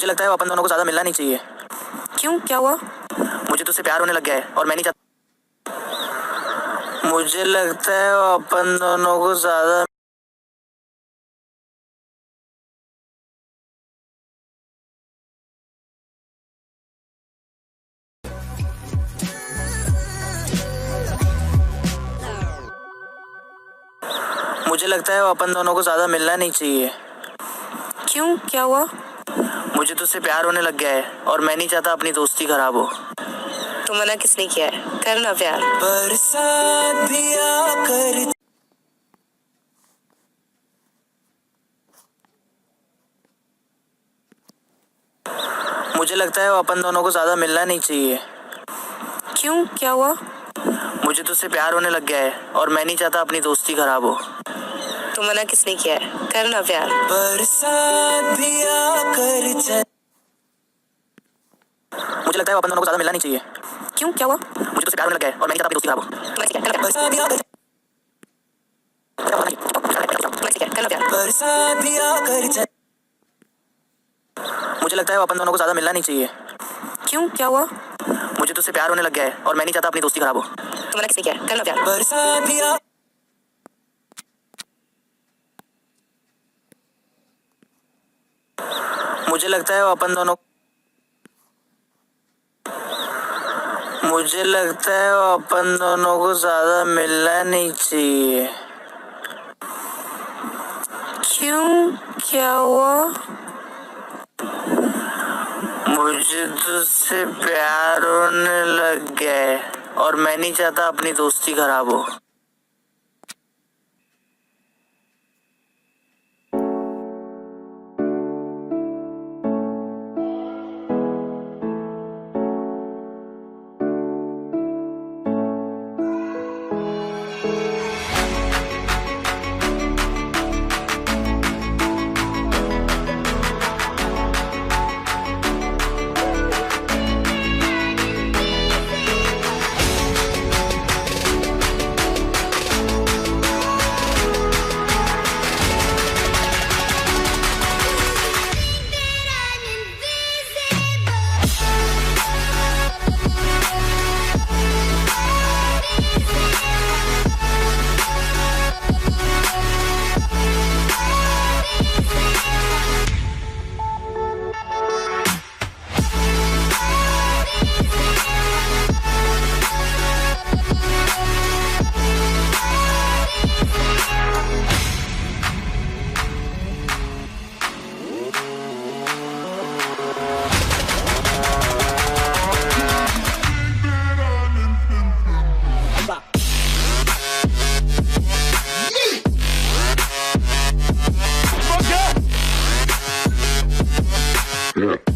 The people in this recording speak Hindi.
मुझे लगता है वो अपन दोनों को ज्यादा मिलना नहीं चाहिए। क्यों, क्या हुआ? मुझे तुझसे प्यार होने लग गया है और मैं नहीं चाहता। मुझे लगता है वो अपन दोनों को ज्यादा मुझे लगता है वो अपन दोनों को ज्यादा मिलना नहीं चाहिए। क्यों, क्या हुआ? मुझे तुझसे प्यार होने लग गया है और मैं नहीं चाहता अपनी दोस्ती खराब हो। तो मना किसने किया है? करना प्यार। बरसात भी आकर मुझे लगता है वो अपन दोनों को ज्यादा मिलना नहीं चाहिए। क्यों, क्या हुआ? मुझे तुझसे प्यार होने लग गया है और मैं नहीं चाहता अपनी दोस्ती खराब हो। तो मना किसने किया है? करना प्यार। बरसात भी आकर मुझे लगता है वो अपन दोनों को ज्यादा मिलना नहीं चाहिए। क्यों, क्या हुआ? मुझे तुझसे प्यार होने लग गया है और मैं नहीं चाहता अपनी दोस्ती खराब हो। बरसात भी आकर बरसात भी आकर मुझे लगता है वो अपन दोनों को ज्यादा मिलना नहीं चाहिए। क्यों, क्या हुआ? मुझे तुझसे प्यार होने लग गया है और मैं नहीं चाहता अपनी दोस्ती खराब हो। तो मना किसने किया है? करना प्यार। बरसात भी मुझे लगता है वो अपन दोनों मुझे लगता है वो अपन दोनों को ज्यादा मिलना नहीं चाहिए। क्यों, क्या हुआ? मुझे तुझसे प्यार होने लग गया है और मैं नहीं चाहता अपनी दोस्ती खराब हो। Yeah.